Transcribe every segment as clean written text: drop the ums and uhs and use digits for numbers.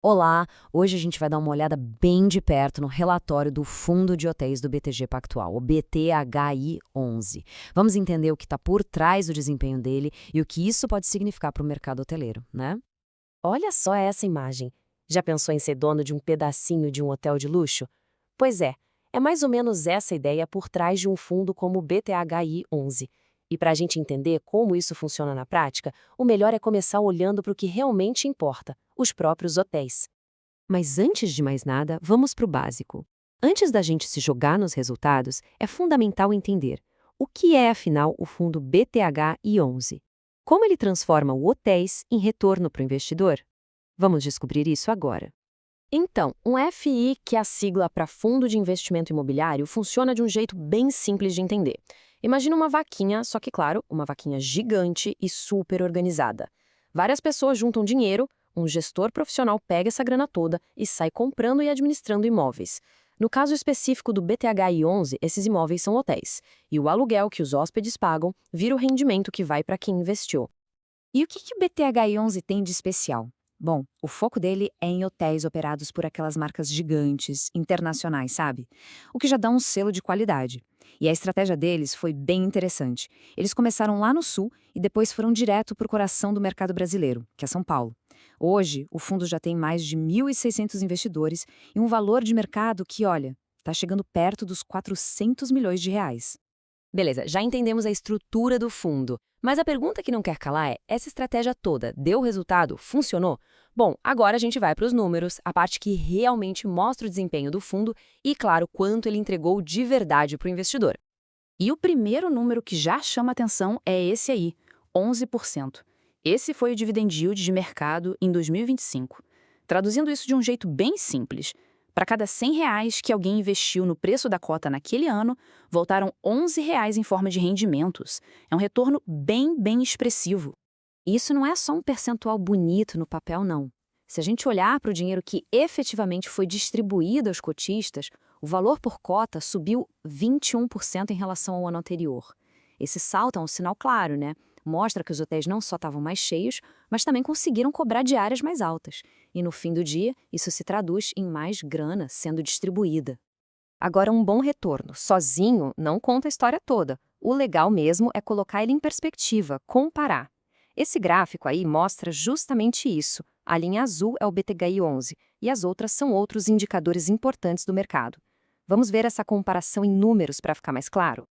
Olá, hoje a gente vai dar uma olhada bem de perto no relatório do Fundo de Hotéis do BTG Pactual, o BTHI11. Vamos entender o que está por trás do desempenho dele e o que isso pode significar para o mercado hoteleiro, né? Olha só essa imagem. Já pensou em ser dono de um pedacinho de um hotel de luxo? Pois é mais ou menos essa ideia por trás de um fundo como o BTHI11. E para a gente entender como isso funciona na prática, o melhor é começar olhando para o que realmente importa: os próprios hotéis. Mas antes de mais nada, vamos para o básico. Antes da gente se jogar nos resultados, é fundamental entender o que é, afinal, o fundo BTH-I11. Como ele transforma o hotéis em retorno para o investidor? Vamos descobrir isso agora. Então, um FI, que é a sigla para Fundo de Investimento Imobiliário, funciona de um jeito bem simples de entender. Imagina uma vaquinha, só que, claro, uma vaquinha gigante e super organizada. Várias pessoas juntam dinheiro, um gestor profissional pega essa grana toda e sai comprando e administrando imóveis. No caso específico do BTHI11, esses imóveis são hotéis, e o aluguel que os hóspedes pagam vira o rendimento que vai para quem investiu. E o que o BTH-11 tem de especial? Bom, o foco dele é em hotéis operados por aquelas marcas gigantes, internacionais, sabe? O que já dá um selo de qualidade. E a estratégia deles foi bem interessante. Eles começaram lá no Sul e depois foram direto para o coração do mercado brasileiro, que é São Paulo. Hoje, o fundo já tem mais de 1.600 investidores e um valor de mercado que, olha, está chegando perto dos 400 milhões de reais. Beleza, já entendemos a estrutura do fundo. Mas a pergunta que não quer calar é: essa estratégia toda deu resultado? Funcionou? Bom, agora a gente vai para os números, a parte que realmente mostra o desempenho do fundo e, claro, quanto ele entregou de verdade para o investidor. E o primeiro número que já chama atenção é esse aí, 11%. Esse foi o dividend yield de mercado em 2025. Traduzindo isso de um jeito bem simples, para cada R$ 100 que alguém investiu no preço da cota naquele ano, voltaram R$ 11 em forma de rendimentos. É um retorno bem expressivo. E isso não é só um percentual bonito no papel, não. Se a gente olhar para o dinheiro que efetivamente foi distribuído aos cotistas, o valor por cota subiu 21% em relação ao ano anterior. Esse salto é um sinal claro, né? Mostra que os hotéis não só estavam mais cheios, mas também conseguiram cobrar diárias mais altas. E no fim do dia, isso se traduz em mais grana sendo distribuída. Agora, um bom retorno, sozinho, não conta a história toda. O legal mesmo é colocar ele em perspectiva, comparar. Esse gráfico aí mostra justamente isso. A linha azul é o BTHI11 e as outras são outros indicadores importantes do mercado. Vamos ver essa comparação em números para ficar mais claro?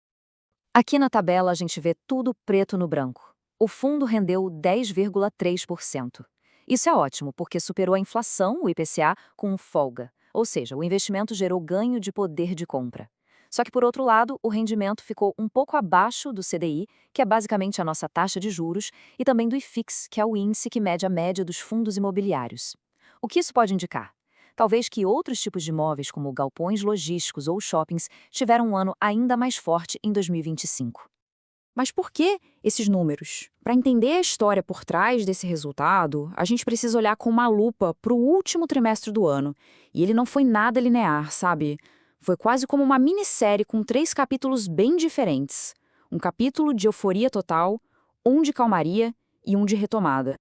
Aqui na tabela a gente vê tudo preto no branco. O fundo rendeu 10,3%. Isso é ótimo, porque superou a inflação, o IPCA, com folga. Ou seja, o investimento gerou ganho de poder de compra. Só que, por outro lado, o rendimento ficou um pouco abaixo do CDI, que é basicamente a nossa taxa de juros, e também do IFIX, que é o índice que mede a média dos fundos imobiliários. O que isso pode indicar? Talvez que outros tipos de imóveis, como galpões logísticos ou shoppings, tiveram um ano ainda mais forte em 2025. Mas por que esses números? Para entender a história por trás desse resultado, a gente precisa olhar com uma lupa para o último trimestre do ano. E ele não foi nada linear, sabe? Foi quase como uma minissérie com 3 capítulos bem diferentes. Um capítulo de euforia total, um de calmaria e um de retomada.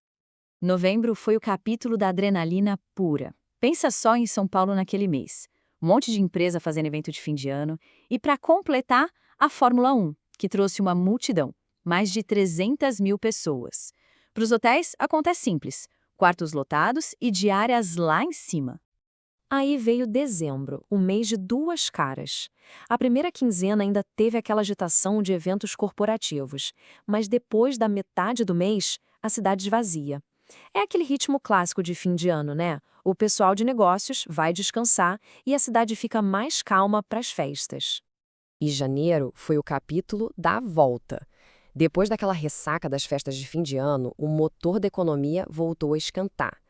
Novembro foi o capítulo da adrenalina pura. Pensa só em São Paulo naquele mês. Um monte de empresa fazendo evento de fim de ano. E para completar, a Fórmula 1, que trouxe uma multidão, mais de 300 mil pessoas. Para os hotéis, acontece simples: quartos lotados e diárias lá em cima. Aí veio dezembro, um mês de duas caras. A primeira quinzena ainda teve aquela agitação de eventos corporativos, mas depois da metade do mês, a cidade esvazia. É aquele ritmo clássico de fim de ano, né? O pessoal de negócios vai descansar e a cidade fica mais calma para as festas. E janeiro foi o capítulo da volta. Depois daquela ressaca das festas de fim de ano, o motor da economia voltou a esquentar.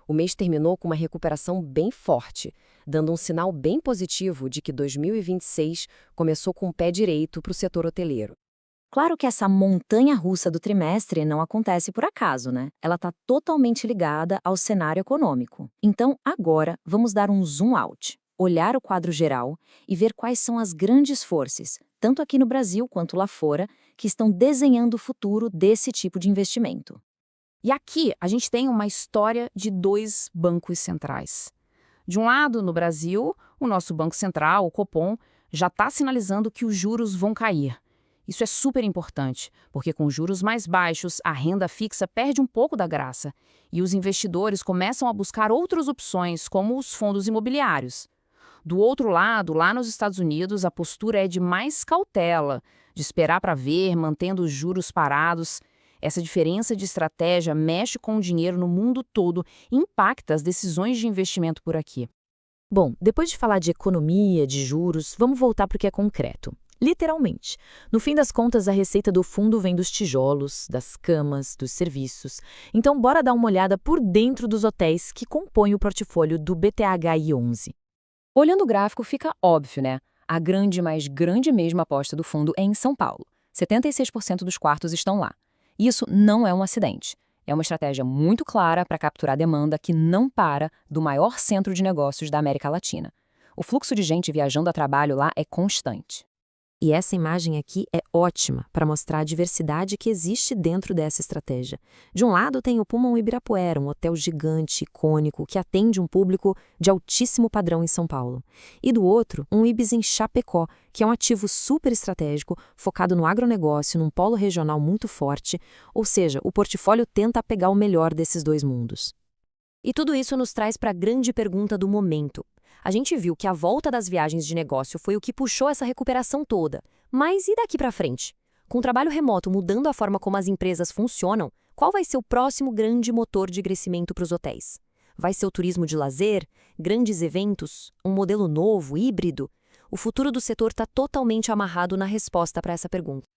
O mês terminou com uma recuperação bem forte, dando um sinal bem positivo de que 2026 começou com o pé direito para o setor hoteleiro. Claro que essa montanha-russa do trimestre não acontece por acaso, né? Ela está totalmente ligada ao cenário econômico. Então, agora, vamos dar um zoom out, olhar o quadro geral e ver quais são as grandes forças, tanto aqui no Brasil quanto lá fora, que estão desenhando o futuro desse tipo de investimento. E aqui a gente tem uma história de dois bancos centrais. De um lado, no Brasil, o nosso Banco Central, o Copom, já está sinalizando que os juros vão cair. Isso é super importante, porque com juros mais baixos, a renda fixa perde um pouco da graça e os investidores começam a buscar outras opções, como os fundos imobiliários. Do outro lado, lá nos Estados Unidos, a postura é de mais cautela, de esperar para ver, mantendo os juros parados. Essa diferença de estratégia mexe com o dinheiro no mundo todo e impacta as decisões de investimento por aqui. Bom, depois de falar de economia, de juros, vamos voltar para o que é concreto. Literalmente. No fim das contas, a receita do fundo vem dos tijolos, das camas, dos serviços. Então, bora dar uma olhada por dentro dos hotéis que compõem o portfólio do BTHI11. Olhando o gráfico, fica óbvio, né? A grande, mais grande mesmo aposta do fundo é em São Paulo. 76% dos quartos estão lá. E isso não é um acidente. É uma estratégia muito clara para capturar demanda que não para do maior centro de negócios da América Latina. O fluxo de gente viajando a trabalho lá é constante. E essa imagem aqui é ótima para mostrar a diversidade que existe dentro dessa estratégia. De um lado tem o Pullman Ibirapuera, um hotel gigante, icônico, que atende um público de altíssimo padrão em São Paulo. E do outro, um Ibis em Chapecó, que é um ativo super estratégico, focado no agronegócio, num polo regional muito forte, ou seja, o portfólio tenta pegar o melhor desses dois mundos. E tudo isso nos traz para a grande pergunta do momento. A gente viu que a volta das viagens de negócio foi o que puxou essa recuperação toda. Mas e daqui para frente? Com o trabalho remoto mudando a forma como as empresas funcionam, qual vai ser o próximo grande motor de crescimento para os hotéis? Vai ser o turismo de lazer? Grandes eventos? Um modelo novo, híbrido? O futuro do setor está totalmente amarrado na resposta para essa pergunta.